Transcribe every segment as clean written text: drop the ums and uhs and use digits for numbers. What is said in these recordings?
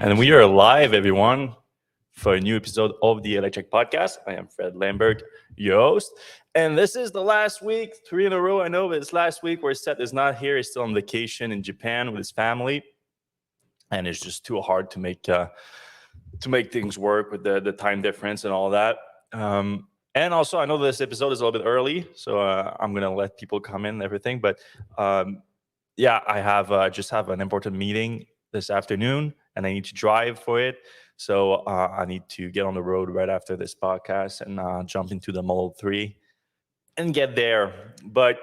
And we are live, everyone, for a new episode of the Electrek podcast. I am Fred Lambert, your host. And this is the last week, 3 in a row. I know it's last week where Seth is not here. He's still on vacation in Japan with his family. And it's just too hard to make things work with the time difference and all that. And also, I know this episode is a little bit early, so I'm going to let people come in and everything. But yeah, I have just have an important meeting this afternoon, and I need to drive for it. So I need to get on the road right after this podcast and jump into the Model 3 and get there. But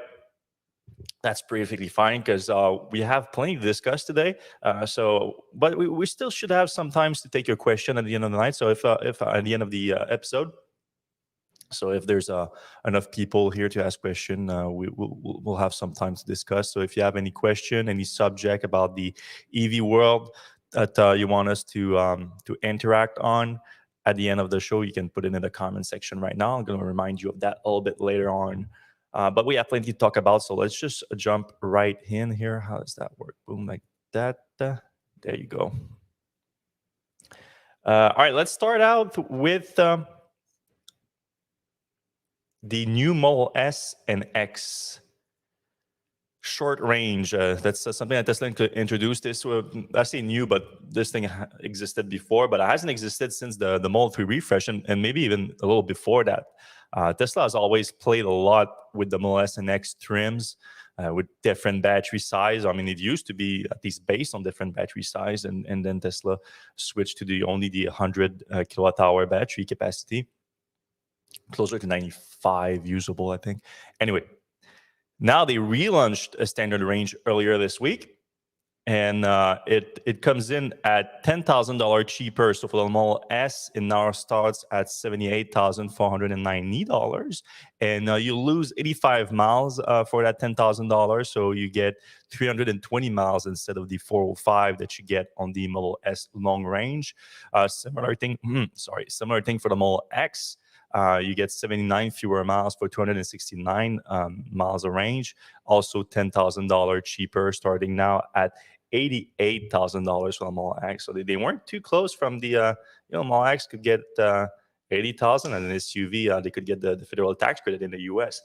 that's perfectly fine because we have plenty to discuss today. But we still should have some times to take your question at the end of the night. So if at the end of the episode, so if there's enough people here to ask question, we'll have some time to discuss. So if you have any question, any subject about the EV world that you want us to interact on at the end of the show, you can put it in the comment section right now. I'm going to remind you of that a little bit later on. But we have plenty to talk about, so let's just jump right in here. How does that work? Boom, like that. There you go. All right, let's start out with the new Model S and X short range. That's something that Tesla introduced. This, I say new, but this thing existed before, but it hasn't existed since the Model 3 refresh, and maybe even a little before that. Tesla has always played a lot with the Model S and X trims with different battery size. I mean, it used to be at least based on different battery size, and then Tesla switched to only the 100 kilowatt hour battery capacity, closer to 95 usable, I think. Anyway, now they relaunched a standard range earlier this week, and it comes in at $10,000 cheaper. So for the Model S, it now starts at $78,490, and you lose 85 miles for that $10,000. So you get 320 miles instead of the 405 that you get on the Model S long range. Similar thing for the Model X. You get 79 fewer miles for 269 miles of range. Also $10,000 cheaper, starting now at $88,000 for the Model X. So they weren't too close from the, Model X could get $80,000, and an SUV, they could get the federal tax credit in the US.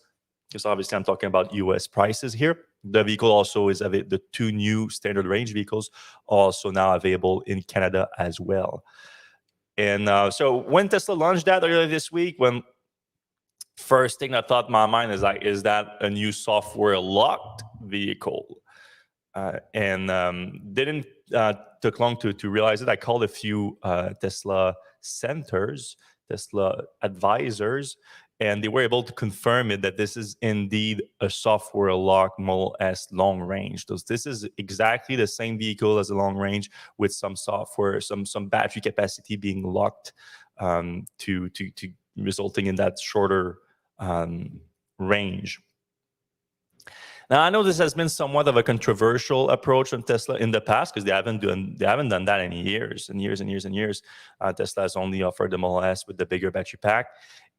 Because obviously I'm talking about US prices here. The vehicle also is the two new standard range vehicles also now available in Canada as well. And so when Tesla launched that earlier this week, first thing that thought in my mind is that a new software locked vehicle? And didn't took long to realize it. I called a few Tesla centers, Tesla advisors, and they were able to confirm it that this is indeed a software locked Model S long range. So this is exactly the same vehicle as a long range with some software, some battery capacity being locked to resulting in that shorter range. Now, I know this has been somewhat of a controversial approach from Tesla in the past because they haven't done that in years and years and years and years. Tesla has only offered the Model S with the bigger battery pack,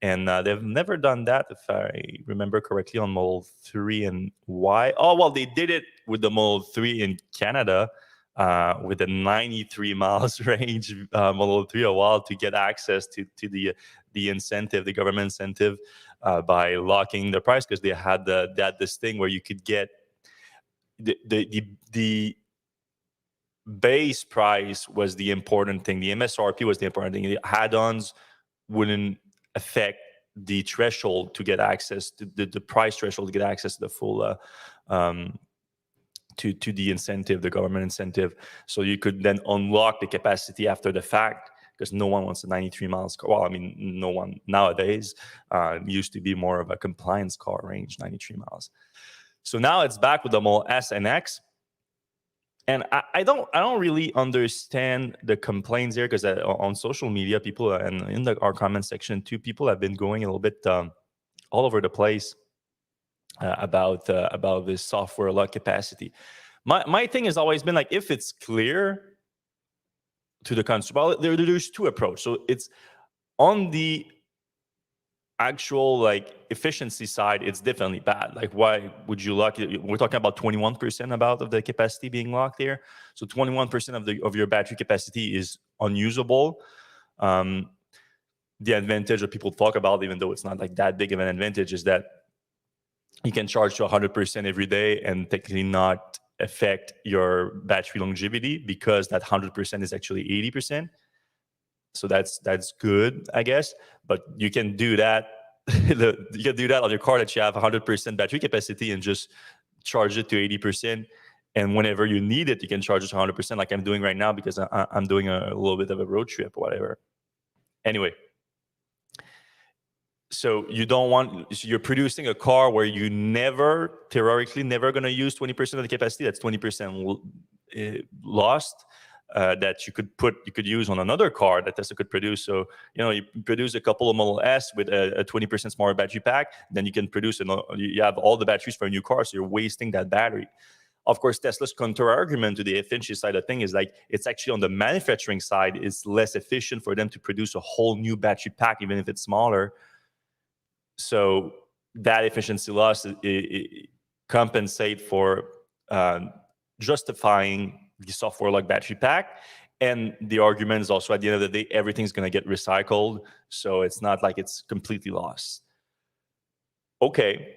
and they've never done that, if I remember correctly, on Model 3 and Y. Oh, well, they did it with the Model 3 in Canada with a 93 miles range Model 3 a while to get access to the incentive, the government incentive, by locking the price, because they had this thing where you could get the base price was the important thing. The MSRP was the important thing. The add-ons wouldn't affect the threshold to get access to the price threshold to get access to the full to the incentive, the government incentive. So you could then unlock the capacity after the fact, because no one wants a 93 miles car. Well, I mean, no one nowadays. It used to be more of a compliance car range, 93 miles. So now it's back with the Model S and X. And I don't really understand the complaints here, because on social media, people and in our comment section too, people have been going a little bit all over the place about this software lock capacity. My thing has always been like, if it's clear to the consumer, there's two approaches. So it's on the actual like efficiency side, it's definitely bad. Like, why would you lock it? We're talking about 21% about of the capacity being locked there. So 21% of your battery capacity is unusable. The advantage that people talk about, even though it's not like that big of an advantage, is that you can charge to 100% every day and technically not affect your battery longevity, because that 100% is actually 80%. So that's good, I guess. But you can do that. You can do that on your car that you have 100% battery capacity and just charge it to 80%. And whenever you need it, you can charge it to 100%, like I'm doing right now, because I'm doing a little bit of a road trip or whatever. Anyway, so you're producing a car where you theoretically never going to use 20% of the capacity. That's 20% lost. That you could use on another car that Tesla could produce. So, you produce a couple of Model S with a 20% smaller battery pack, then you can produce, you have all the batteries for a new car, so you're wasting that battery. Of course, Tesla's counter argument to the efficiency side of things is like, it's actually on the manufacturing side, it's less efficient for them to produce a whole new battery pack, even if it's smaller. So that efficiency loss compensate for justifying the software like battery pack. And the argument is also, at the end of the day, everything's going to get recycled, so it's not like it's completely lost. Okay,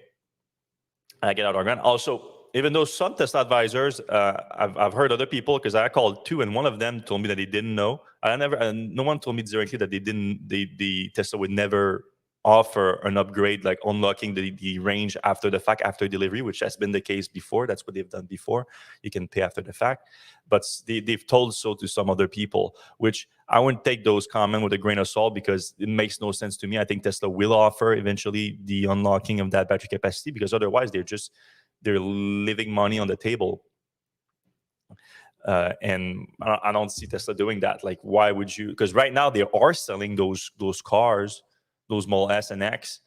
I get out argument. Also, even though some Tesla advisors, I've heard other people, because I called two, and one of them told me that they didn't know. No one told me directly that the Tesla would never offer an upgrade, like unlocking the range after the fact, after delivery, which has been the case before. That's what they've done before. You can pay after the fact. But they've told so to some other people, which I wouldn't take those comments with a grain of salt, because it makes no sense to me. I think Tesla will offer eventually the unlocking of that battery capacity, because otherwise they're leaving money on the table. And I don't see Tesla doing that. Like, why would you? Because right now they are selling those cars, those Model S and X,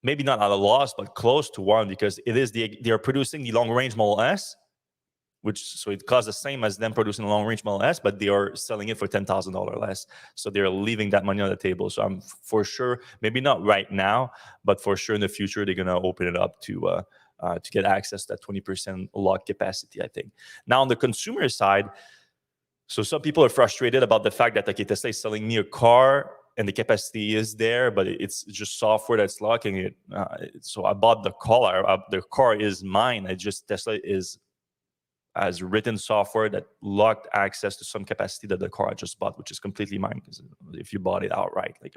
maybe not at a loss, but close to one, because they are producing the long range Model S, so it costs the same as them producing a long range Model S, but they are selling it for $10,000 less. So they're leaving that money on the table. So I'm for sure, maybe not right now, but for sure in the future, they're gonna open it up to get access to that 20% lock capacity, I think. Now on the consumer side, so some people are frustrated about the fact that, okay, Tesla is selling me a car and the capacity is there, but it's just software that's locking it. So I bought the car. The car is mine. Tesla has written software that locked access to some capacity that the car I just bought, which is completely mine, because if you bought it outright, like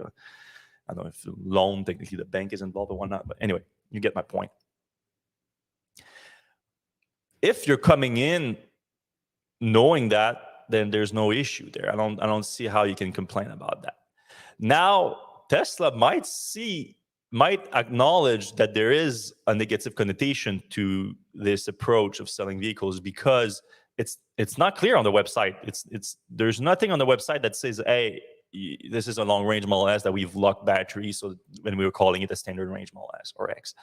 I don't know if loan, technically the bank is involved or whatnot, but anyway, you get my point. If you're coming in knowing that, then there's no issue there. I don't see how you can complain about that. Now, Tesla might acknowledge that there is a negative connotation to this approach of selling vehicles, because it's not clear on the website. There's nothing on the website that says, hey, this is a long range Model S that we've locked batteries, so when we were calling it a standard range Model S or X.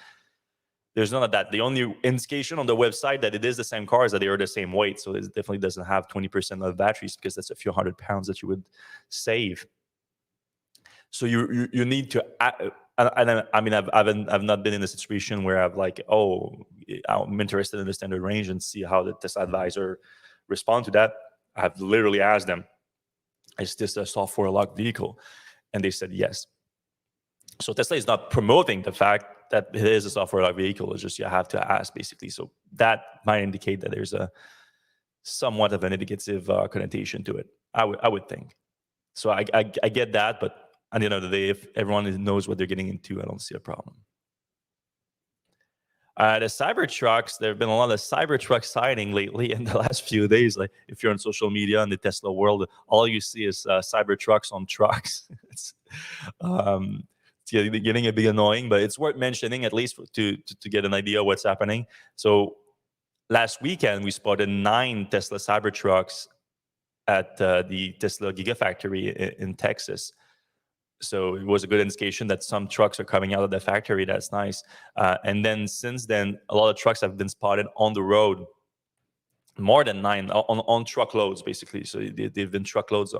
There's none of that. The only indication on the website that it is the same car is that they are the same weight. So it definitely doesn't have 20% of batteries, because that's a few hundred pounds that you would save. So you need to. I mean, I've not been in a situation where I've like, oh, I'm interested in the standard range and see how the Tesla advisor respond to that. I've literally asked them, is this a software locked vehicle? And they said yes. So Tesla is not promoting the fact that it is a software locked vehicle. It's just you have to ask, basically. So that might indicate that there's a somewhat of a negative connotation to it. I would think. So I get that, but at the end of the day, if everyone knows what they're getting into, I don't see a problem. The Cybertrucks, there have been a lot of Cybertruck sighting lately in the last few days. Like, if you're on social media in the Tesla world, all you see is Cybertrucks on trucks. It's getting a bit annoying, but it's worth mentioning, at least to get an idea of what's happening. So last weekend, we spotted 9 Tesla Cybertrucks at the Tesla Gigafactory in Texas. So it was a good indication that some trucks are coming out of the factory. That's nice. And then since then, a lot of trucks have been spotted on the road. More than 9 on truckloads, basically. So they've been truckloads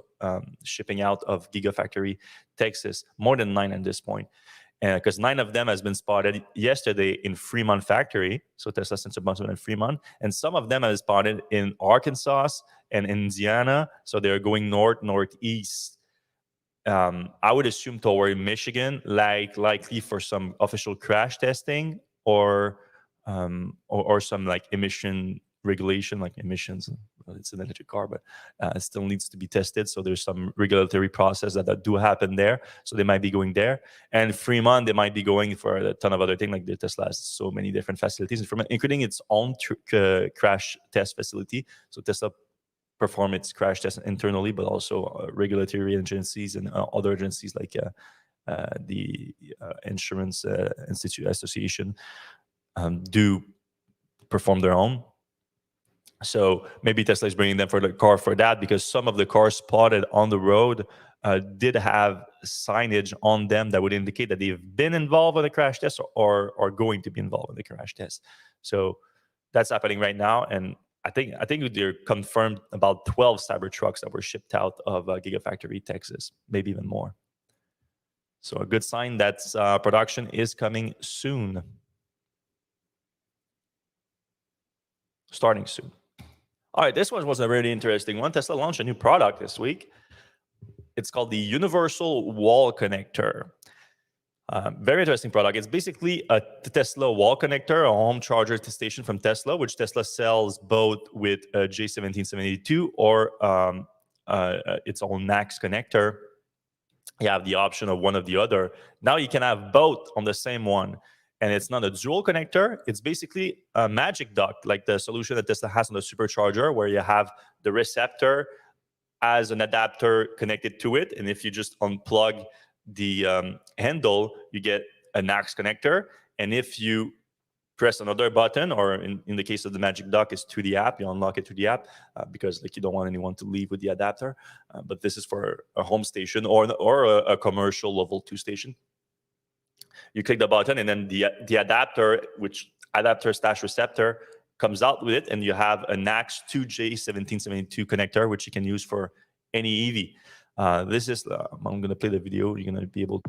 shipping out of Gigafactory, Texas. More than 9 at this point. because 9 of them has been spotted yesterday in Fremont factory. So Tesla sends a bunch of them in Fremont, and some of them are spotted in Arkansas and Indiana. So they're going northeast. I would assume toward Michigan, likely for some official crash testing or some like emission regulation, like emissions. Well, it's an electric car, but it still needs to be tested. So there's some regulatory process that do happen there. So they might be going there. And Fremont, they might be going for a ton of other things. Like the Tesla has so many different facilities in Fremont, including its own crash test facility. So Tesla perform its crash tests internally, but also regulatory agencies and other agencies like the Insurance Institute Association do perform their own. So maybe Tesla is bringing them for the car for that, because some of the cars spotted on the road did have signage on them that would indicate that they've been involved in a crash test or are going to be involved in the crash test. So that's happening right now, and I think they're confirmed about 12 Cybertrucks that were shipped out of Gigafactory, Texas, maybe even more. So a good sign that production is coming soon, starting soon. All right, this one was a really interesting one. Tesla launched a new product this week. It's called the universal wall connector. Very interesting product. It's basically a Tesla wall connector, a home charger station from Tesla, which Tesla sells both with a J1772 or its own NACS connector. You have the option of one or the other. Now you can have both on the same one. And it's not a dual connector. It's basically a magic duct, like the solution that Tesla has on the supercharger, where you have the receptor as an adapter connected to it. And if you just unplug the handle, you get a NACS connector. And if you press another button, or in the case of the magic duct, is through the app, you unlock it through the app because like you don't want anyone to leave with the adapter. But this is for a home station or a commercial level 2 station. You click the button, and then the adapter, which adapter / receptor, comes out with it, and you have a NACS 2J1772 connector, which you can use for any EV. This is, I'm going to play the video. You're going to be able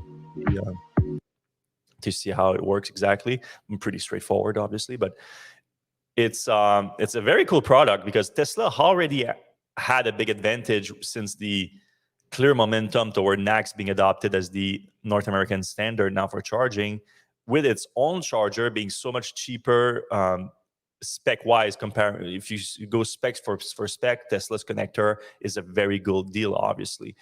to see how it works exactly. Pretty straightforward, obviously, but it's a very cool product because Tesla already had a big advantage since the clear momentum toward NACS being adopted as the North American standard now for charging, with its own charger being so much cheaper spec-wise. If you go specs for spec, Tesla's connector is a very good deal, obviously.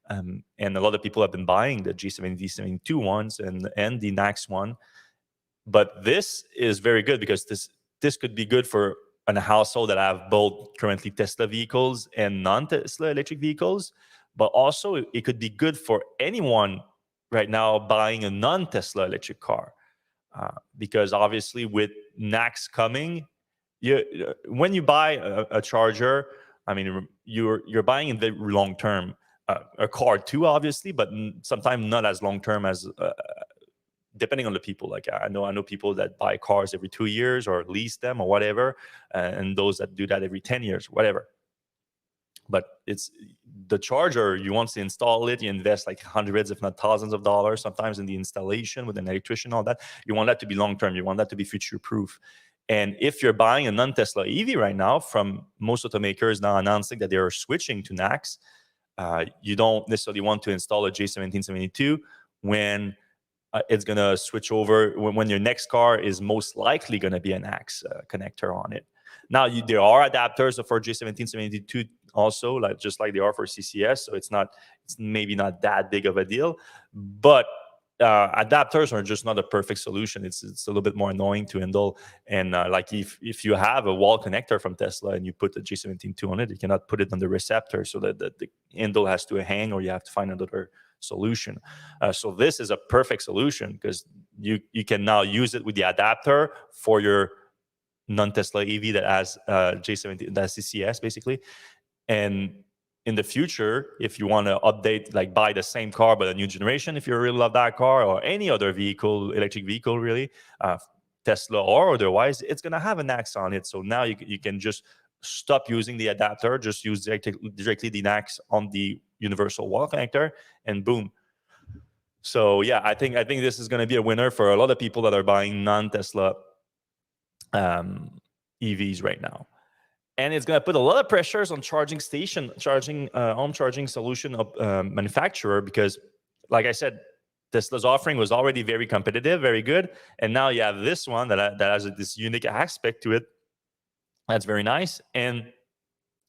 And a lot of people have been buying the G70, 72 ones and the NACS one. But this is very good because this could be good for a household that have both currently Tesla vehicles and non-Tesla electric vehicles. But also, it could be good for anyone right now buying a non-Tesla electric car. Because obviously with NACS coming, when you buy a charger, I mean, you're buying in the long term. A car too, obviously, but sometimes not as long term as depending on the people. Like I know people that buy cars every 2 years or lease them or whatever, and those that do that every 10 years, whatever. But it's the charger, you want to install it, you invest like hundreds, if not thousands of dollars, sometimes in the installation with an electrician, all that. You want that to be long term. You want that to be future proof. And if you're buying a non-Tesla EV right now, from most automakers now announcing that they are switching to NACS, you don't necessarily want to install a J1772 when it's going to switch over, when your next car is most likely going to be an NACS connector on it. Now, there are adapters for J1772 also, just like they are for CCS, so it's maybe not that big of a deal, but adapters are just not a perfect solution. It's a little bit more annoying to handle, and like if you have a wall connector from Tesla and you put a J17.2 on it, you cannot put it on the receptor, so that the handle has to hang, or you have to find another solution. So this is a perfect solution because you can now use it with the adapter for your non-Tesla EV that has J17, that's CCS basically. And in the future, if you want to update, like buy the same car but a new generation, if you really love that car, or any other vehicle, electric vehicle really, Tesla or otherwise, it's going to have a NACS on it. So now you can just stop using the adapter, just use directly the NACS on the universal wall connector, and boom. So yeah, I think this is going to be a winner for a lot of people that are buying non-Tesla EVs right now. And it's going to put a lot of pressures on home charging solution manufacturer, because, like I said, Tesla's offering was already very competitive, very good, and now you have this one that has this unique aspect to it. That's very nice, and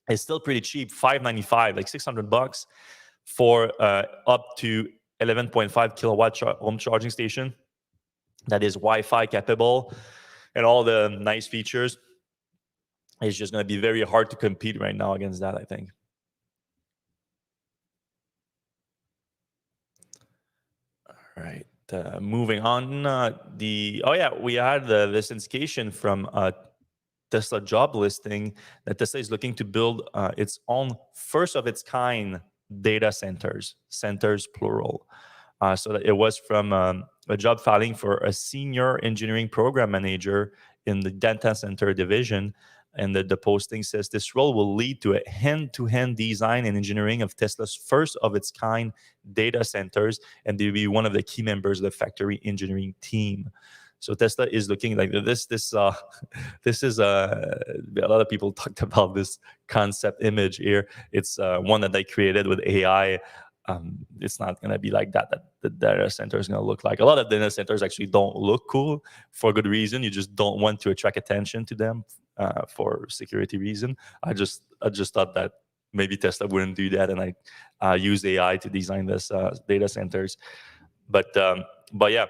it's still pretty cheap, $595, like $600 for up to 11.5 kilowatt home charging station that is Wi-Fi capable and all the nice features. It's just going to be very hard to compete right now against that, I think. All right. Moving on. We had this indication from Tesla job listing that Tesla is looking to build its own first of its kind data centers plural. So that it was from a job filing for a senior engineering program manager in the data center division. And the posting says this role will lead to a hand-to-hand design and engineering of Tesla's first of its kind data centers, and they'll be one of the key members of the factory engineering team. So Tesla is looking like this. This is a lot of people talked about this concept image here. It's one that they created with AI. It's not going to be like that the data center is going to look like. A lot of data centers actually don't look cool for good reason. You just don't want to attract attention to them for security reason. I just thought that maybe Tesla wouldn't do that, and I use AI to design this data centers. But yeah.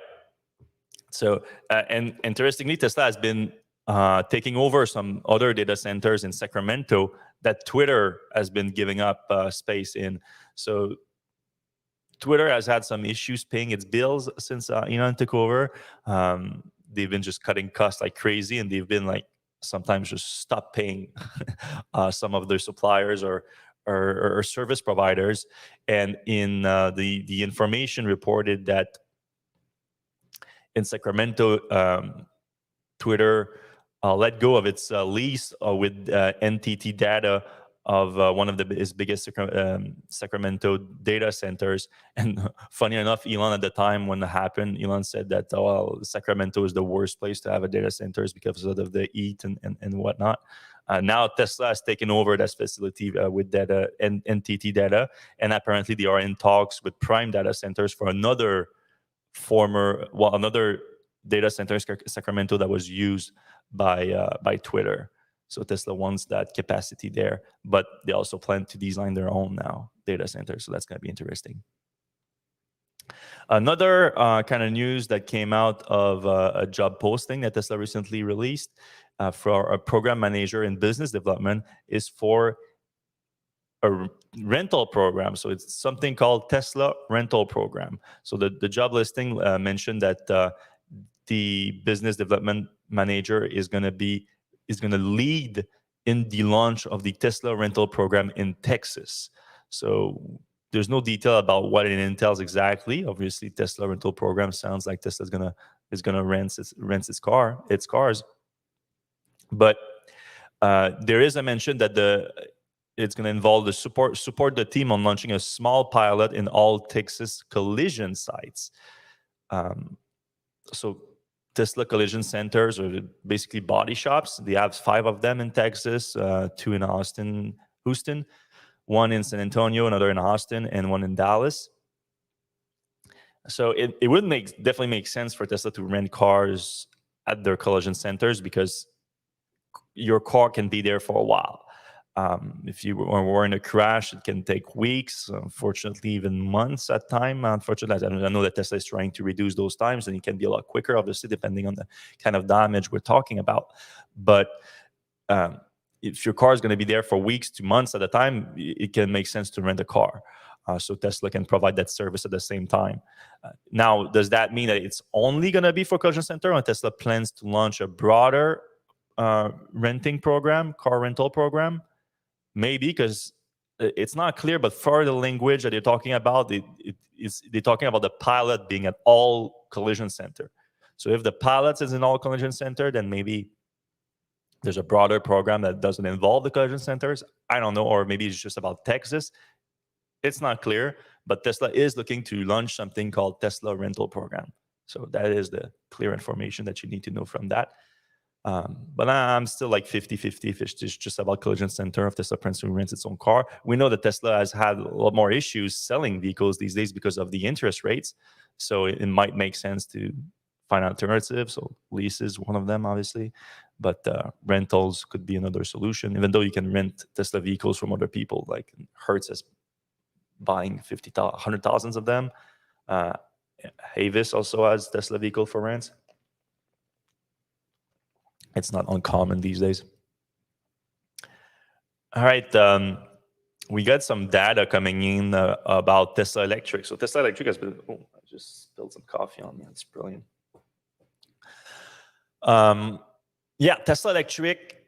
So and interestingly, Tesla has been taking over some other data centers in Sacramento that Twitter has been giving up space in. So Twitter has had some issues paying its bills since Elon took over. They've been just cutting costs like crazy, and they've been like sometimes just stop paying some of their suppliers or service providers. And in the information reported that in Sacramento, Twitter let go of its lease with NTT Data of one of his biggest Sacramento data centers. And funny enough, Elon at the time when it happened, Elon said that, Sacramento is the worst place to have a data centers because of the heat and whatnot. Now Tesla has taken over that facility with data and NTT Data, and apparently they are in talks with Prime Data Centers for another data center in Sacramento that was used by Twitter. So Tesla wants that capacity there, but they also plan to design their own now data center. So that's going to be interesting. Another kind of news that came out of a job posting that Tesla recently released for a program manager in business development is for a rental program. So it's something called Tesla rental program. So the job listing mentioned that the business development manager is going to lead in the launch of the Tesla rental program in Texas. So there's no detail about what it entails exactly. Obviously, Tesla rental program sounds like Tesla's gonna rent its cars, but there is a mention that it's going to involve the support the team on launching a small pilot in all Texas collision sites. So Tesla collision centers are basically body shops. They have 5 of them in Texas, 2 in Houston, 1 in San Antonio, another in Austin, and 1 in Dallas. So it would definitely make sense for Tesla to rent cars at their collision centers, because your car can be there for a while. If you were in a crash, it can take weeks, unfortunately, even months at time. Unfortunately, I know that Tesla is trying to reduce those times, and it can be a lot quicker, obviously, depending on the kind of damage we're talking about. But if your car is going to be there for weeks to months at a time, it can make sense to rent a car. So Tesla can provide that service at the same time. Now, does that mean that it's only going to be for collision center, or Tesla plans to launch a broader renting program, car rental program? Maybe, because it's not clear, but for the language that they're talking about, they're talking about the pilot being at all collision center. So if the pilot is in all collision center, then maybe there's a broader program that doesn't involve the collision centers. I don't know, or maybe it's just about Texas. It's not clear, but Tesla is looking to launch something called Tesla rental program. So that is the clear information that you need to know from that. But I'm still like 50-50 if it's just about collision center, if Tesla plans to rent its own car. We know that Tesla has had a lot more issues selling vehicles these days because of the interest rates. So it might make sense to find alternatives. So lease is one of them, obviously. But rentals could be another solution, even though you can rent Tesla vehicles from other people. Like Hertz is buying 100,000 of them. Avis also has Tesla vehicle for rent. It's not uncommon these days. All right. We got some data coming in about Tesla Electric. So Tesla Electric has been, I just spilled some coffee on me. That's brilliant. Yeah, Tesla Electric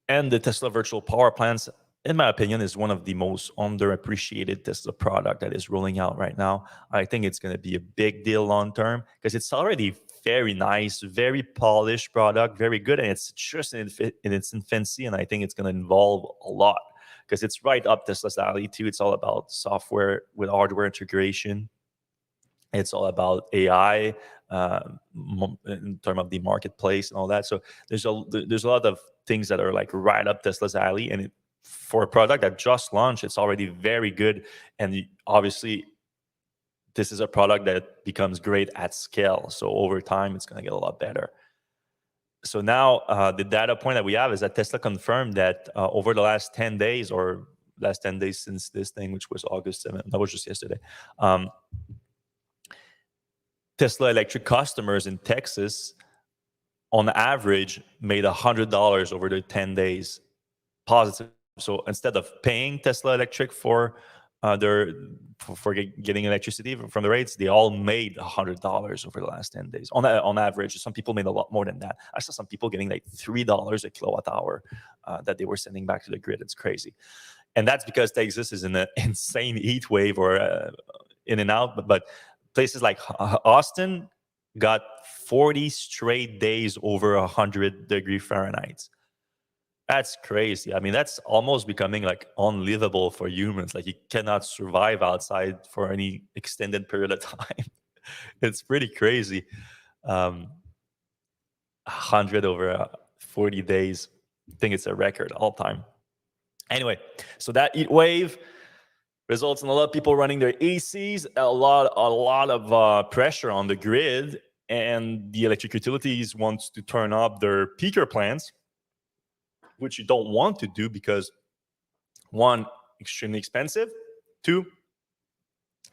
and the Tesla virtual power plants, in my opinion, is one of the most underappreciated Tesla product that is rolling out right now. I think it's going to be a big deal long term because it's already very nice, very polished product, very good, and it's just in its infancy. And I think it's going to evolve a lot because it's right up Tesla's alley too. It's all about software with hardware integration. It's all about AI in terms of the marketplace and all that. So there's a lot of things that are like right up Tesla's alley, and for a product that just launched, it's already very good. And obviously, this is a product that becomes great at scale. So over time, it's going to get a lot better. So now the data point that we have is that Tesla confirmed that over the last 10 days, or last 10 days since this thing, which was August 7th, that was just yesterday, Tesla Electric customers in Texas, on average, made $100 over the 10 days positive. So instead of paying Tesla Electric for getting electricity from the rates, they all made $100 over the last 10 days on average. Some people made a lot more than that. I saw some people getting like $3 a kilowatt hour that they were sending back to the grid. It's crazy. And that's because Texas is in an insane heat wave, or in and out. But places like Austin got 40 straight days over 100-degree Fahrenheit. That's crazy. I mean, that's almost becoming like unlivable for humans. Like you cannot survive outside for any extended period of time. It's pretty crazy. 100 over 40 days. I think it's a record all time. Anyway, so that heat wave results in a lot of people running their ACs, a lot of pressure on the grid, and the electric utilities want to turn up their peaker plants, which you don't want to do because, one, extremely expensive, two,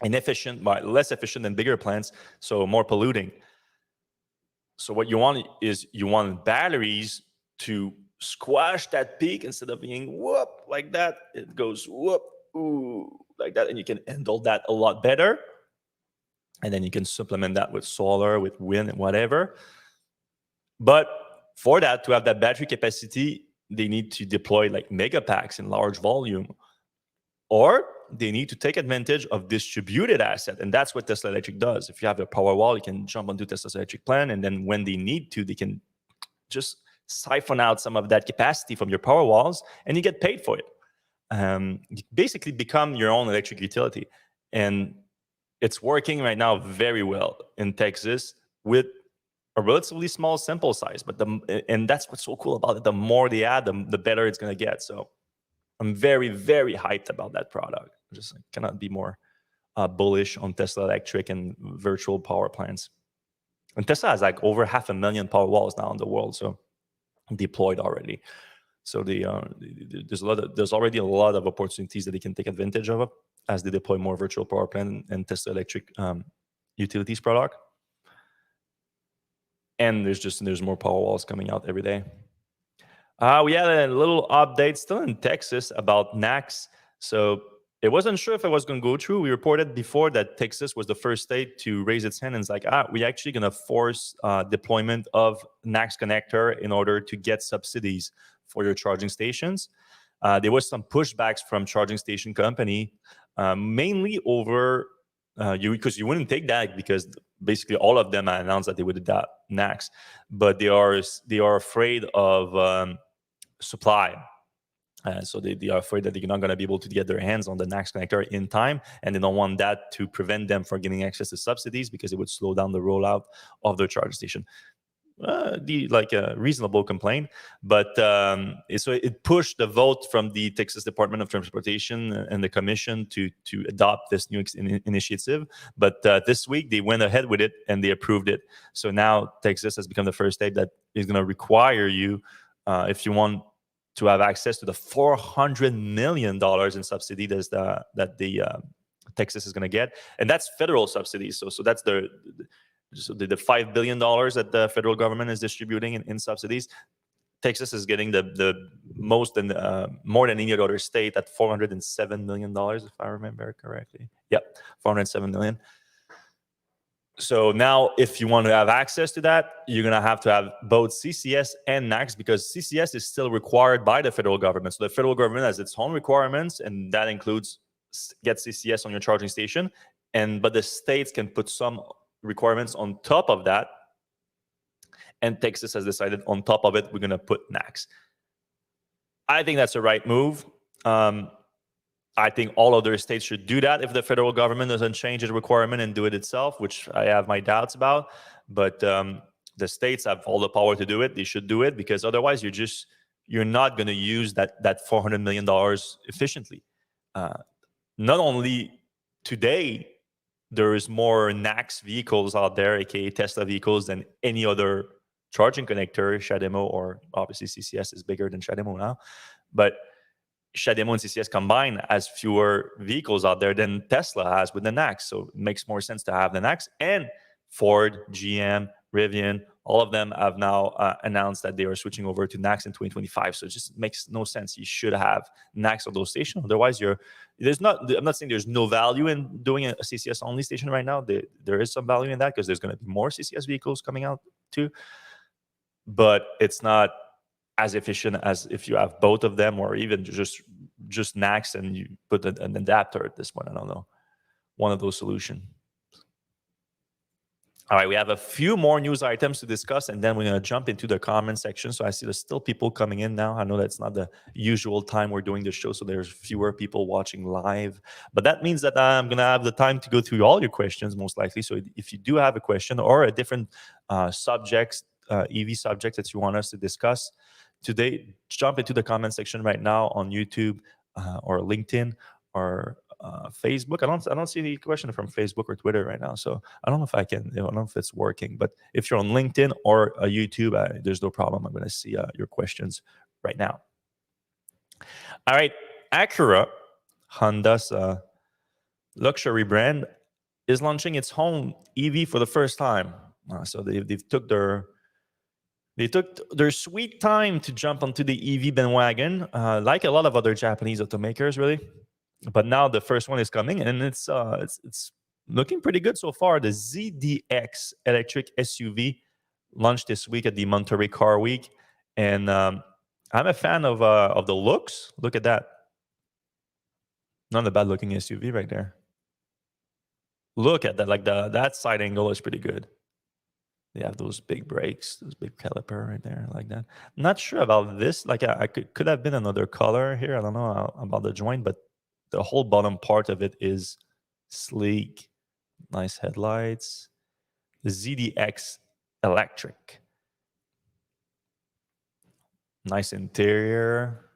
inefficient, but less efficient than bigger plants, so more polluting. So what you want is batteries to squash that peak instead of being whoop like that. It goes whoop, ooh, like that, and you can handle that a lot better. And then you can supplement that with solar, with wind, and whatever. But for that, to have that battery capacity, they need to deploy like mega packs in large volume, or they need to take advantage of distributed asset. And that's what Tesla Electric does. If you have a power wall, you can jump onto Tesla's electric plant, and then when they need to, they can just siphon out some of that capacity from your power walls, and you get paid for it. You basically become your own electric utility. And it's working right now very well in Texas with a relatively small sample size, and that's what's so cool about it. The more they add, the better it's going to get. So I'm very, very hyped about that product. I just cannot be more bullish on Tesla Electric and virtual power plants. And Tesla has like over 500,000 power walls now in the world, so deployed already. So there's already a lot of opportunities that they can take advantage of as they deploy more virtual power plant and Tesla Electric utilities product. And there's more power walls coming out every day. We had a little update still in Texas about NACS. So it wasn't sure if it was going to go through. We reported before that Texas was the first state to raise its hand and it's like, we're actually going to force deployment of NACS connector in order to get subsidies for your charging stations. There was some pushbacks from charging station company, mainly over because you wouldn't take that because basically all of them announced that they would adopt NACS, but they are afraid of supply. So they are afraid that they're not going to be able to get their hands on the NACS connector in time, and they don't want that to prevent them from getting access to subsidies because it would slow down the rollout of their charging station. Like a reasonable complaint, but so it pushed the vote from the Texas Department of Transportation and the Commission to adopt this new initiative. But this week they went ahead with it and they approved it. So now Texas has become the first state that is going to require you, if you want to have access to the $400 million in subsidy that the Texas is going to get, and that's federal subsidies. So that's the $5 billion that the federal government is distributing in subsidies. Texas is getting the most and more than any other state at $407 million, if I remember correctly. Yep, $407 million. So now, if you want to have access to that, you're going to have both CCS and NACS, because CCS is still required by the federal government. So the federal government has its own requirements, and that includes get CCS on your charging station. But the states can put some requirements on top of that. And Texas has decided on top of it, we're going to put NACS. I think that's the right move. I think all other states should do that if the federal government doesn't change the requirement and do it itself, which I have my doubts about. But the states have all the power to do it. They should do it, because otherwise you're not going to use that $400 million efficiently. Not only today, there is more NACS vehicles out there, aka Tesla vehicles, than any other charging connector. CHAdeMO, or obviously CCS is bigger than CHAdeMO now, but CHAdeMO and CCS combined has fewer vehicles out there than Tesla has with the NACS. So it makes more sense to have the NACS. And Ford, GM, Rivian, all of them have now announced that they are switching over to NACS in 2025. So it just makes no sense. You should have NACS on those stations. Otherwise, I'm not saying there's no value in doing a CCS only station right now. There is some value in that, because there's going to be more CCS vehicles coming out too. But it's not as efficient as if you have both of them, or even just NACS and you put an adapter at this point. I don't know. One of those solutions. All right, we have a few more news items to discuss, and then we're going to jump into the comment section. So I see there's still people coming in now. I know that's not the usual time we're doing the show, so there's fewer people watching live. But that means that I'm going to have the time to go through all your questions, most likely. So if you do have a question or a different subjects, EV subject that you want us to discuss today, jump into the comment section right now on YouTube or LinkedIn or Facebook. I don't see any question from Facebook or Twitter right now, so I don't know if I don't know if it's working. But if you're on LinkedIn or YouTube, there's no problem. I'm going to see your questions right now. All right, Acura, Honda's luxury brand, is launching its own EV for the first time. So they took their sweet time to jump onto the EV bandwagon, like a lot of other Japanese automakers, really. But now the first one is coming, and it's looking pretty good so far. The ZDX electric SUV launched this week at the Monterey Car Week, and I'm a fan of the looks. Look at that. Not a bad looking SUV right there. Look at that. Like that side angle is pretty good. They have those big brakes, those big caliper right there, like that. Not sure about this. Like I could have been another color here. I don't know about the joint, but the whole bottom part of it is sleek. Nice headlights. The ZDX electric. Nice interior.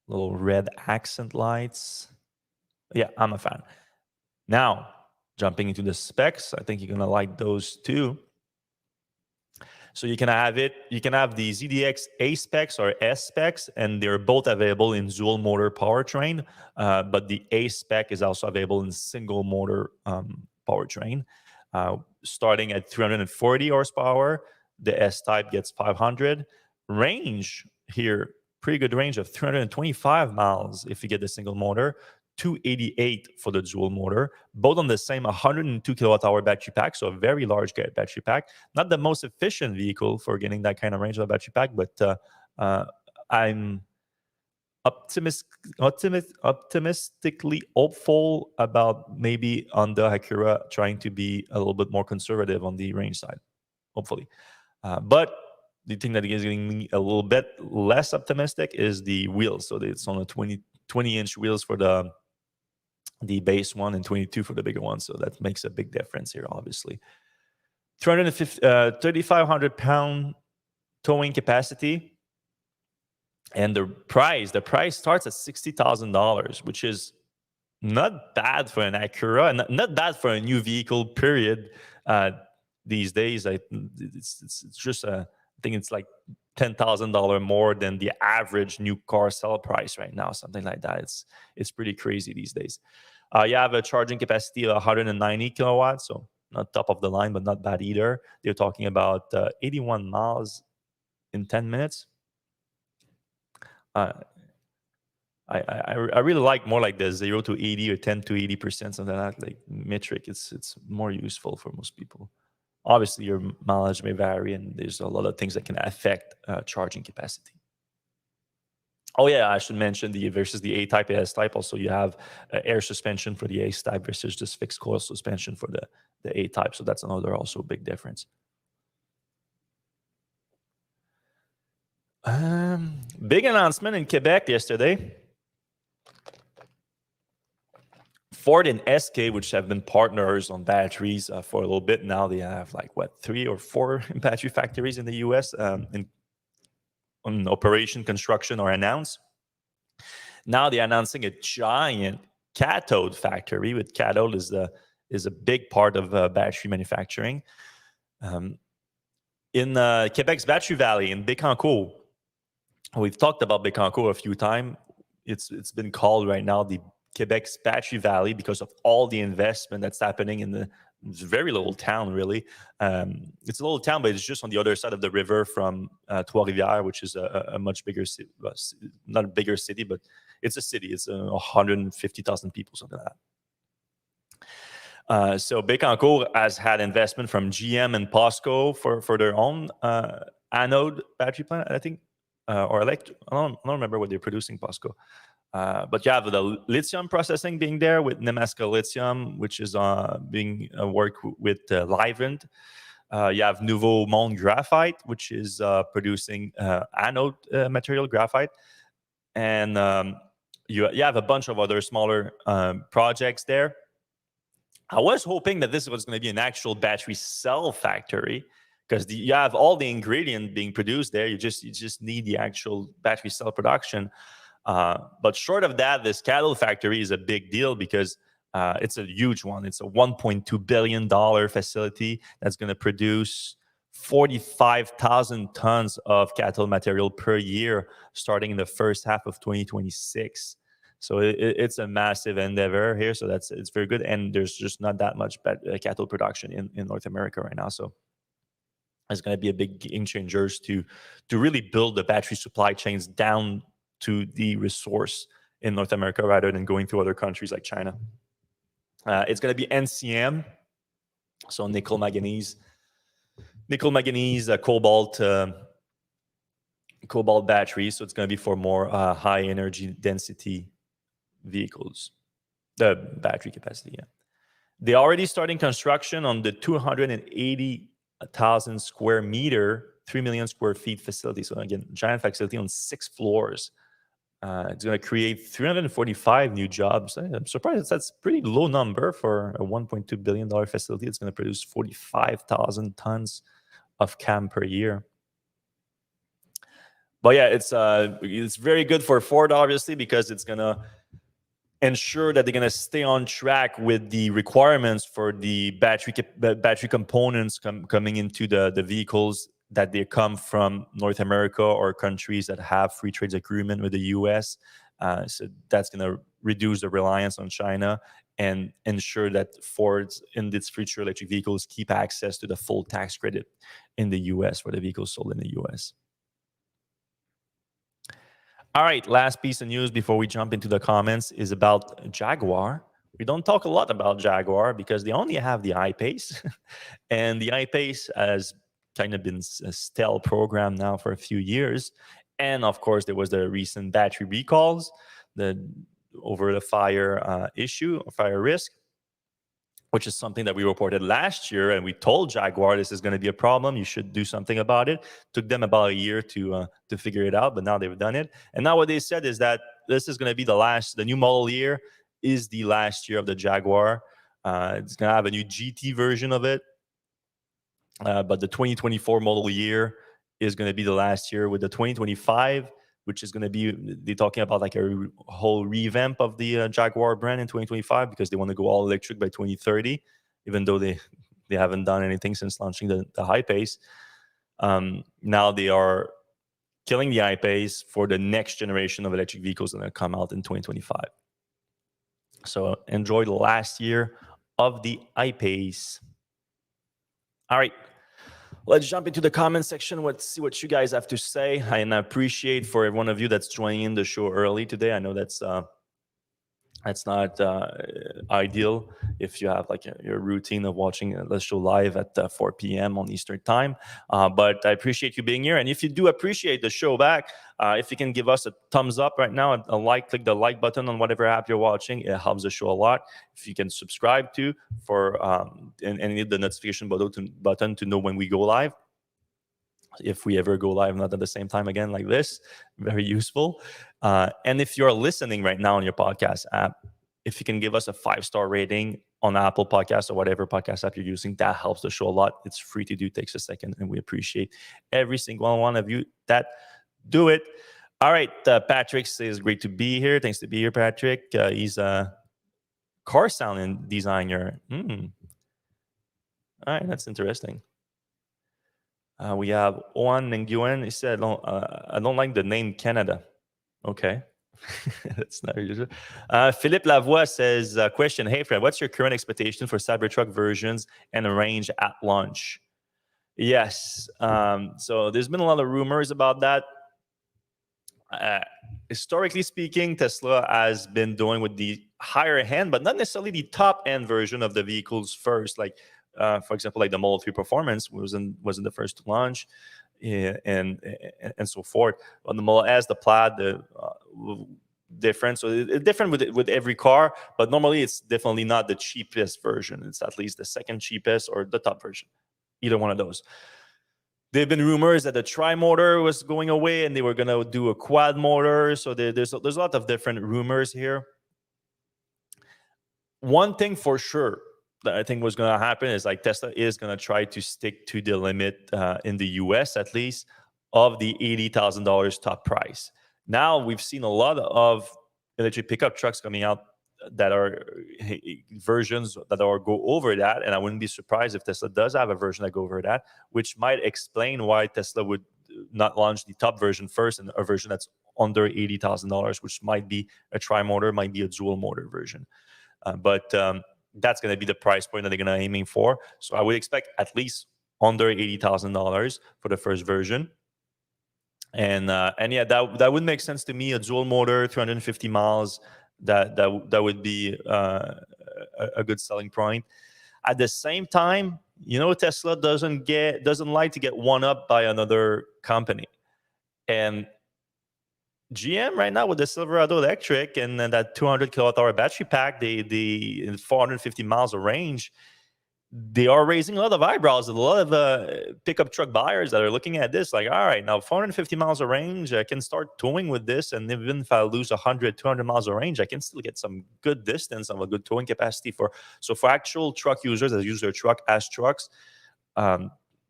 Little red accent lights. Yeah, I'm a fan. Now, jumping into the specs, I think you're gonna like those too. So you can have the ZDX A specs or S specs, and they're both available in dual motor powertrain. But the A spec is also available in single motor powertrain, starting at 340 horsepower. The S type gets 500. Range here, pretty good range of 325 miles if you get the single motor. 288 for the dual motor, both on the same 102 kilowatt hour battery pack, so a very large battery pack. Not the most efficient vehicle for getting that kind of range of a battery pack, but I'm optimistically hopeful about maybe on the Acura trying to be a little bit more conservative on the range side, hopefully. But the thing that is getting me a little bit less optimistic is the wheels. So it's on a 20-inch wheels for the base one and 22 for the bigger one. So that makes a big difference here, obviously. 3,500 pound towing capacity. And the price starts at $60,000, which is not bad for an Acura, and not bad for a new vehicle, period. These days, it's just I think it's like $10,000 more than the average new car sell price right now, something like that. It's pretty crazy these days. You have a charging capacity of 190 kilowatts, so not top of the line, but not bad either. They're talking about 81 miles in 10 minutes. I really like more like the 0 to 80 or 10 to 80%, something like that, like metric. It's more useful for most people. Obviously, your mileage may vary, and there's a lot of things that can affect charging capacity. Oh yeah, I should mention the versus the A-type, S-type. Also, you have air suspension for the A-type versus just fixed coil suspension for the A-type. So that's another also big difference. Big announcement in Quebec yesterday. Ford and SK, which have been partners on batteries for a little bit now, they have like 3 or 4 battery factories in the U.S. On operation, construction, or announced. Now they're announcing a giant cathode factory. With cathode is a big part of battery manufacturing. In Quebec's Battery Valley in Bécancour, we've talked about Bécancour a few times. It's been called right now the Quebec's Battery Valley because of all the investment that's happening in it's a very little town, really. It's a little town, but it's just on the other side of the river from Trois-Rivières, which is a much bigger city. Not a bigger city, but it's a city. It's 150,000 people, something like that. So Bécancour has had investment from GM and POSCO for their own anode battery plant, I think, or electric. I don't remember what they're producing, POSCO. But you have the lithium processing being there with Nemaska Lithium, which is being worked with Livent. You have Nouveau Monde Graphite, which is producing anode material graphite. And you have a bunch of other smaller projects there. I was hoping that this was going to be an actual battery cell factory, because you have all the ingredient being produced there. You just need the actual battery cell production. But short of that, this cathode factory is a big deal because it's a huge one. It's a $1.2 billion facility that's going to produce 45,000 tons of cathode material per year, starting in the first half of 2026. So it's a massive endeavor here. So it's very good. And there's just not that much cathode production in North America right now. So it's going to be a big game changer to really build the battery supply chains down to the resource in North America rather than going through other countries like China. It's going to be NCM, so nickel manganese, cobalt batteries. So it's going to be for more high energy density vehicles, the battery capacity. Yeah, they're already starting construction on the 280,000 square meter, 3 million square feet facility. So again, giant facility on 6 floors. It's going to create 345 new jobs. I'm surprised that's a pretty low number for a $1.2 billion facility. It's going to produce 45,000 tons of CAM per year. But yeah, it's very good for Ford, obviously, because it's going to ensure that they're going to stay on track with the requirements for the battery components coming into the vehicles, that they come from North America or countries that have free trade agreement with the U.S. So that's going to reduce the reliance on China and ensure that Ford in its future electric vehicles keep access to the full tax credit in the U.S. for the vehicles sold in the U.S. All right, last piece of news before we jump into the comments is about Jaguar. We don't talk a lot about Jaguar because they only have the I-Pace, and the I-Pace has kind of been a stale program now for a few years. And of course, there was the recent battery recalls, over the fire issue or fire risk. which is something that we reported last year, and we told Jaguar this is going to be a problem. You should do something about it. Took them about a year to figure it out, but now they've done it. And now what they said is that this is going to be the new model year is the last year of the Jaguar. It's going to have a new GT version of it, but the 2024 model year is going to be the last year. With the 2025, which is going to be, they're talking about like a whole revamp of the Jaguar brand in 2025, because they want to go all electric by 2030, even though they haven't done anything since launching the I-Pace. Now they are killing the I-Pace for the next generation of electric vehicles that are going to come out in 2025. So enjoy the last year of the I-Pace. All right, let's jump into the comment section. Let's see what you guys have to say. And I appreciate for every one of you that's joining in the show early today. I know that's not ideal if you have like your routine of watching the show live at 4 p.m. on Eastern time. But I appreciate you being here. And if you do appreciate the show back, if you can give us a thumbs up right now, a like, click the like button on whatever app you're watching. It helps the show a lot. If you can subscribe to and hit the notification button to know when we go live. If we ever go live, not at the same time again like this, very useful. And if you're listening right now on your podcast app, if you can give us a 5-star rating on Apple Podcasts or whatever podcast app you're using, that helps the show a lot. It's free to do, takes a second, and we appreciate every single one of you that do it. All right, Patrick says, great to be here. Thanks to be here, Patrick. He's a car sound designer. All right, that's interesting. We have Oan Nguyen. He said, I don't like the name Canada. Okay. That's not usual. Philippe Lavoie says, question, hey, Fred, what's your current expectation for Cybertruck versions and range at launch? Yes. So there's been a lot of rumors about that. Historically speaking, Tesla has been doing with the higher end, but not necessarily the top end version of the vehicles first. Like, for example, like the Model 3 Performance wasn't the first to launch, and so forth. On the Model S, the Plaid, different. So it's different with every car, but normally it's definitely not the cheapest version. It's at least the second cheapest or the top version, either one of those. There have been rumors that the tri-motor was going away and they were going to do a quad motor. So there's a lot of different rumors here. One thing for sure that I think was going to happen is like Tesla is going to try to stick to the limit in the US, at least, of the $80,000 top price. Now we've seen a lot of electric pickup trucks coming out that are versions that are go over that, and I wouldn't be surprised if Tesla does have a version that go over that, which might explain why Tesla would not launch the top version first and a version that's under $80,000, which might be a tri-motor, might be a dual motor version. But that's going to be the price point that they're going to aiming for. So I would expect at least under $80,000 for the first version. And yeah, that would make sense to me. A dual motor, 350 miles. That would be a good selling point. At the same time, Tesla doesn't like to get one up by another company, and GM right now with the Silverado electric and that 200 kilowatt-hour battery pack, the 450 miles of range, they are raising a lot of eyebrows. A lot of pickup truck buyers that are looking at this like, all right, now 450 miles of range, I can start towing with this. And even if I lose 100, 200 miles of range, I can still get some good distance and a good towing capacity. For actual truck users that use their truck as trucks,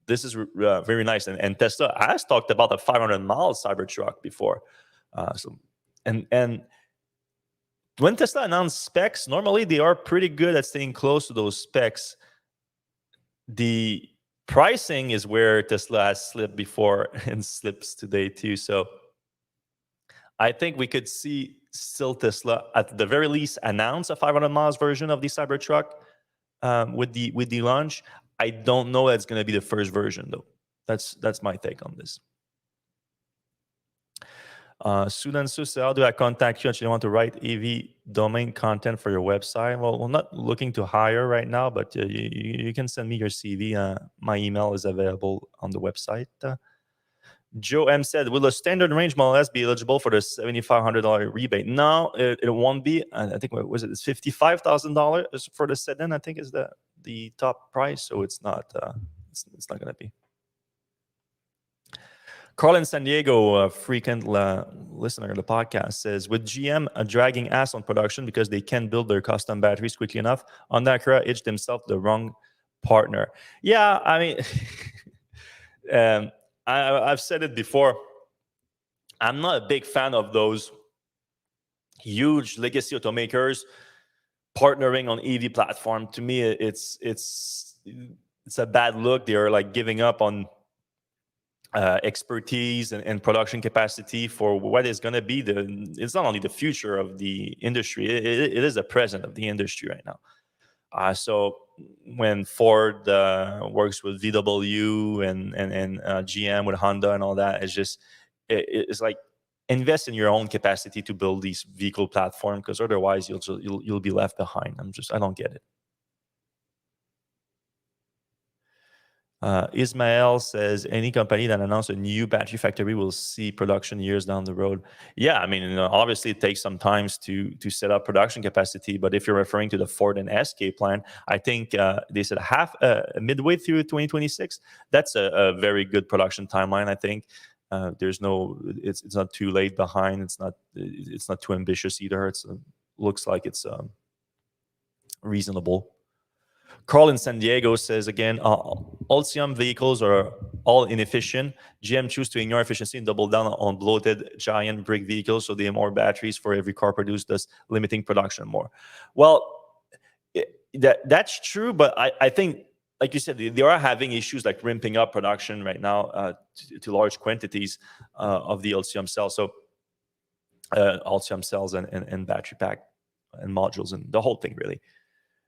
this is very nice. And Tesla has talked about a 500-mile Cybertruck before. And when Tesla announced specs, normally they are pretty good at staying close to those specs. The pricing is where Tesla has slipped before and slips today too. So I think we could see still Tesla at the very least announce a 500 miles version of the Cybertruck with the launch. I don't know that's going to be the first version though. That's my take on this. Sudan Sus, how do I contact you? Actually, I want to write AV domain content for your website. Well, we're not looking to hire right now, but you can send me your CV. My email is available on the website. Joe M said, will the standard range Model S be eligible for the $7,500 rebate? No, it won't be. I think, what was it? It's $55,000 for the sedan, I think is the top price. So it's not going to be. Carl in San Diego, a frequent listener of the podcast, says, with GM dragging ass on production because they can't build their custom batteries quickly enough, Honda Acura hitched themselves the wrong partner. Yeah, I mean, I've said it before. I'm not a big fan of those huge legacy automakers partnering on EV platform. To me, it's a bad look. They're like giving up on expertise and production capacity for what is going to be it's not only the future of the industry, it is the present of the industry right now. So when Ford works with VW and GM with Honda and all that, it's like, invest in your own capacity to build these vehicle platform, because otherwise you'll be left behind. I don't get it. Ismael says, any company that announced a new battery factory will see production years down the road. Yeah, I mean, obviously it takes some time to set up production capacity. But if you're referring to the Ford and SK plan, I think they said midway through 2026. That's a very good production timeline, I think. It's not too late behind. It's not too ambitious either. Looks like it's reasonable. Carl in San Diego says, again, Ultium vehicles are all inefficient. GM choose to ignore efficiency and double down on bloated giant brick vehicles, so they have more batteries for every car produced, thus limiting production more. Well, that's true, but I think, like you said, they are having issues like ramping up production right now to large quantities of the Ultium cells. So Ultium cells and battery pack and modules and the whole thing, really.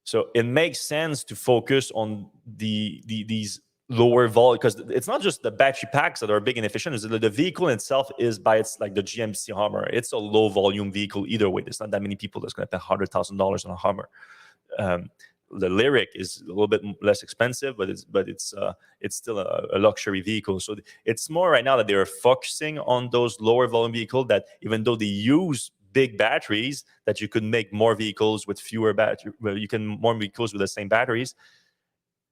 So it makes sense to focus on these lower volume, because it's not just the battery packs that are big and efficient. The vehicle itself is, by its, like the GMC Hummer, it's a low volume vehicle either way. There's not that many people that's going to pay $100,000 on a Hummer. The Lyric is a little bit less expensive, but it's still a luxury vehicle. So it's more right now that they're focusing on those lower volume vehicles that, even though they use big batteries, that you could make more vehicles with fewer batteries. You can more vehicles with the same batteries.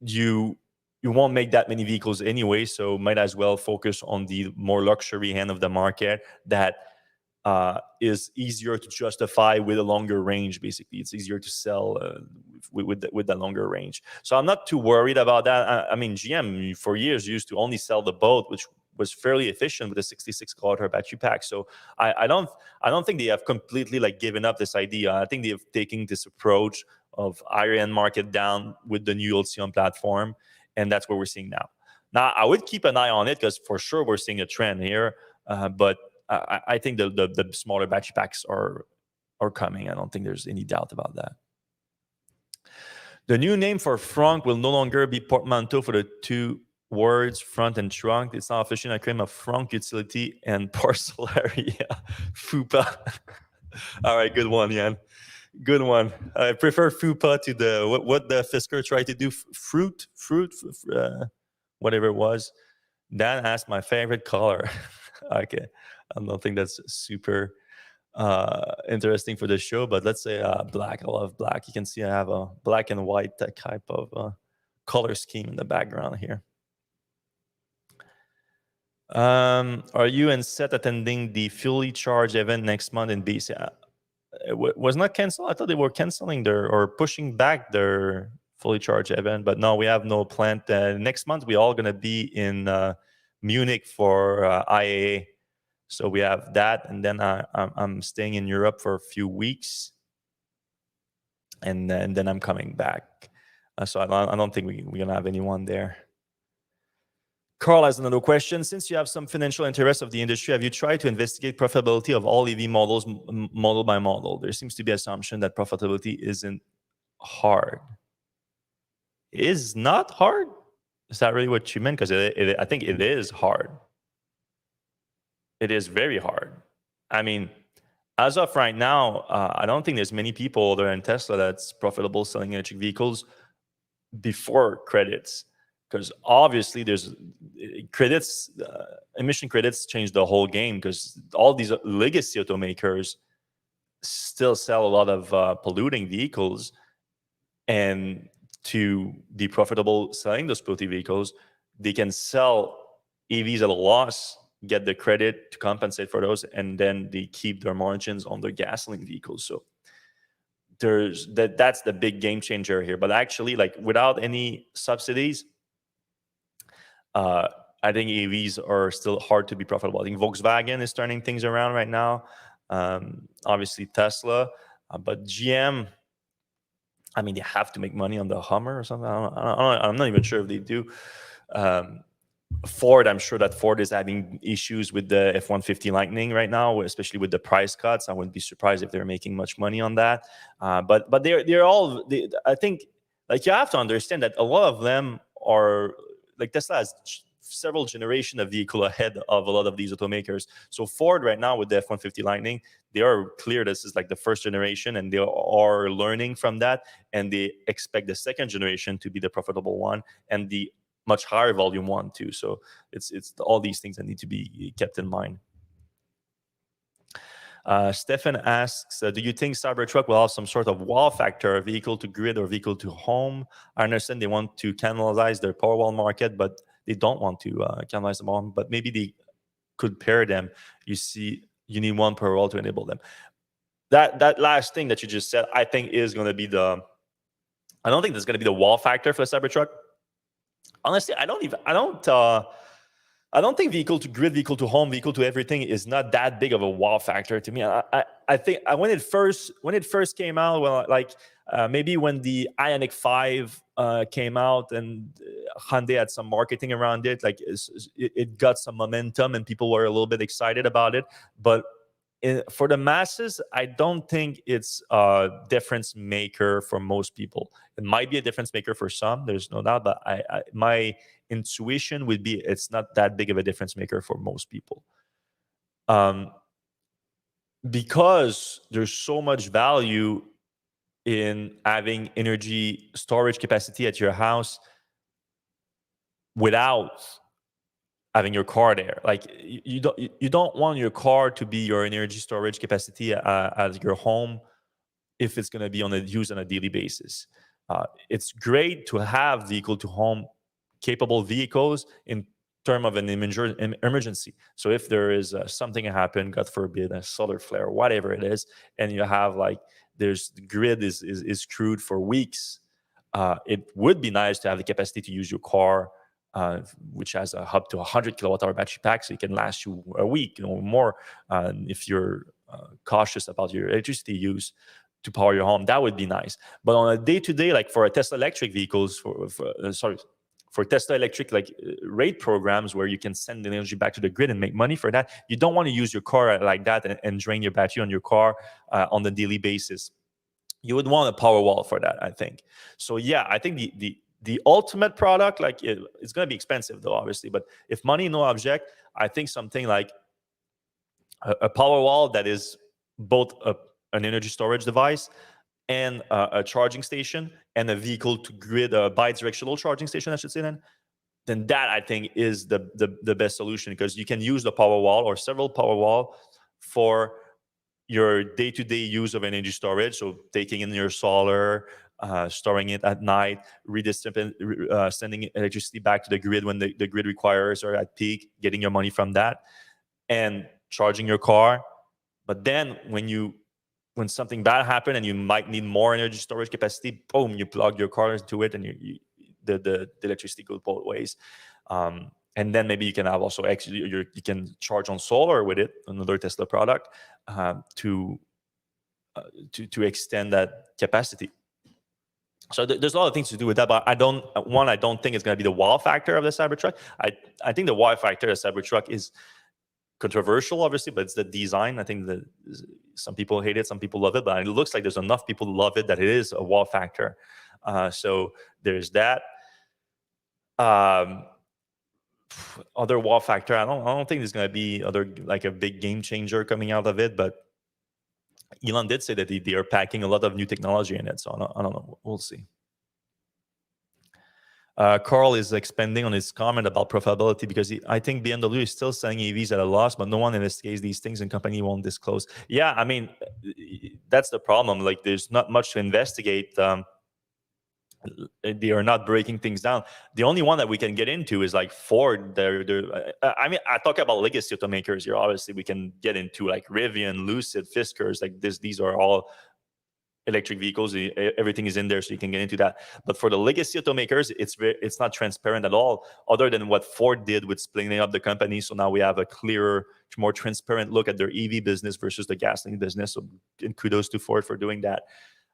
You won't make that many vehicles anyway, so might as well focus on the more luxury end of the market that is easier to justify with a longer range. Basically, it's easier to sell with the longer range. So I'm not too worried about that. I mean, GM for years used to only sell the Bolt, which was fairly efficient with a 66 kilowatt battery pack. So I don't think they have completely like given up this idea. I think they have taken this approach of higher end market down with the new Ultium platform, and that's what we're seeing now. Now I would keep an eye on it, because for sure we're seeing a trend here, but I think the smaller battery packs are coming. I don't think there's any doubt about that. The new name for frunk will no longer be portmanteau for the two words front and trunk. It's now officially a claim of frunk utility and parcel area. FUPA. All right, good one, Yan. Good one. I prefer FUPA to the what the Fisker tried to do. Fruit, whatever it was. Dan asked my favorite color. Okay, I don't think that's super interesting for the show, but let's say black. I love black. You can see I have a black and white type of color scheme in the background here. Are you and Seth attending the fully charged event next month in BC? It was not canceled. I thought they were canceling or pushing back their fully charged event, but no, we have no plan. Next month we're all going to be in Munich for IAA. So we have that, and then I'm staying in Europe for a few weeks, and then I'm coming back. So I don't think we're going to have anyone there. Carl has another question. Since you have some financial interest of the industry, have you tried to investigate profitability of all EV models model by model? There seems to be assumption that profitability isn't hard. Is not hard? Is that really what you meant? Because I think it is hard. It is very hard. I mean, as of right now, I don't think there's many people that are in Tesla that's profitable selling electric vehicles before credits. because obviously there's credits, emission credits change the whole game, because all these legacy automakers still sell a lot of polluting vehicles, and to be profitable selling those polluting vehicles, they can sell EVs at a loss, get the credit to compensate for those, and then they keep their margins on their gasoline vehicles. So that's the big game changer here. But actually, like, without any subsidies, I think EVs are still hard to be profitable. I think Volkswagen is turning things around right now. Obviously Tesla, but GM, I mean, they have to make money on the Hummer or something. I'm not even sure if they do. Ford, I'm sure that Ford is having issues with the F-150 Lightning right now, especially with the price cuts. I wouldn't be surprised if they're making much money on that. But they're all. I think, like, you have to understand that a lot of them are, like, Tesla has several generations of vehicle ahead of a lot of these automakers. So Ford right now with the F-150 Lightning, they are clear this is like the first generation, and they are learning from that, and they expect the second generation to be the profitable one, and the much higher volume one too. So it's all these things that need to be kept in mind. Stefan asks, do you think Cybertruck will have some sort of wow factor, vehicle to grid or vehicle to home? I understand they want to cannibalize their Powerwall market, but they don't want to cannibalize them on. But maybe they could pair them. You see, you need one Powerwall to enable them. That last thing that you just said, I think is going to be the. I don't think there's going to be the wow factor for the Cybertruck. Honestly, I don't think vehicle to grid, vehicle to home, vehicle to everything is not that big of a wow factor to me. I think when it first came out, well, like maybe when the Ioniq 5 came out, and Hyundai had some marketing around it, like it got some momentum and people were a little bit excited about it. But for the masses, I don't think it's a difference maker for most people. It might be a difference maker for some, there's no doubt, but my intuition would be it's not that big of a difference maker for most people. Because there's so much value in having energy storage capacity at your house without having your car there. Like, you don't want your car to be your energy storage capacity at your home if it's going to be used on a daily basis. It's great to have vehicle to home capable vehicles in term of an emergency. So if there is something happen, God forbid, a solar flare, whatever it is, and you have, like, the grid is screwed for weeks, it would be nice to have the capacity to use your car, which has up to 100 kilowatt-hour battery pack, so it can last you a week, more, if you're cautious about your electricity use to power your home. That would be nice. But on a day-to-day, like for a Tesla electric vehicles, for Tesla electric, like rate programs where you can send energy back to the grid and make money for that, you don't want to use your car like that and drain your battery on your car on a daily basis. You would want a power wall for that, I think. So yeah, I think the ultimate product, like, it's going to be expensive though, obviously. But if money no object, I think something like a power wall that is both an energy storage device and a charging station, and a vehicle to grid, a bi-directional charging station, I should say, then that, I think, is the best solution, because you can use the power wall or several power wall for your day-to-day use of energy storage. So taking in your solar, storing it at night, sending electricity back to the grid when the grid requires, or at peak, getting your money from that, and charging your car. But then when something bad happened and you might need more energy storage capacity, boom, you plug your car into it, and the electricity goes both ways. And then maybe you can have also you can charge on solar with it, another Tesla product, to extend that capacity. So there's a lot of things to do with that, but I don't think it's going to be the wow factor of the Cybertruck. I think the wow factor of the Cybertruck is controversial, obviously, but it's the design. I think that some people hate it, some people love it, but it looks like there's enough people who love it that it is a wow factor. So there's that. Other wow factor, I don't think there's going to be like a big game changer coming out of it, but Elon did say that they are packing a lot of new technology in it, so I don't know. We'll see. Carl is expanding on his comment about profitability because I think BMW is still selling EVs at a loss, but no one investigates these things and company won't disclose. Yeah, I mean, that's the problem. Like, there's not much to investigate. They are not breaking things down. The only one that we can get into is like Ford. I mean, I talk about legacy automakers here. Obviously, we can get into like Rivian, Lucid, Fiskars. Like this, these are all electric vehicles. Everything is in there, so you can get into that. But for the legacy automakers, it's not transparent at all, other than what Ford did with splitting up the company. So now we have a clearer, more transparent look at their EV business versus the gasoline business. So kudos to Ford for doing that.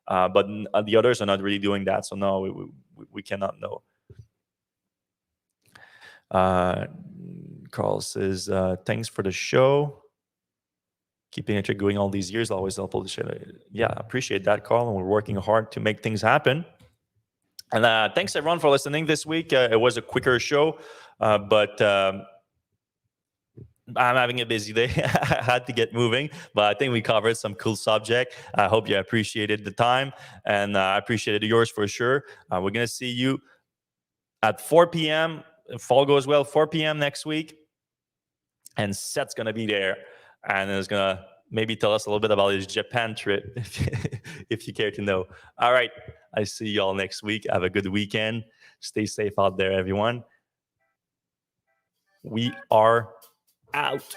But the others are not really doing that. So no, we cannot know. Carl says, thanks for the show. Keeping it going all these years, always helpful to share. Yeah, appreciate that, Carl. And we're working hard to make things happen. And thanks everyone for listening this week. It was a quicker show, but I'm having a busy day. I had to get moving, but I think we covered some cool subject. I hope you appreciated the time, and I appreciated yours for sure. We're going to see you at 4 p.m. If all goes well, 4 p.m. next week. And Seth's going to be there, and is going to maybe tell us a little bit about his Japan trip, if you care to know. All right. I see you all next week. Have a good weekend. Stay safe out there, everyone. We are out.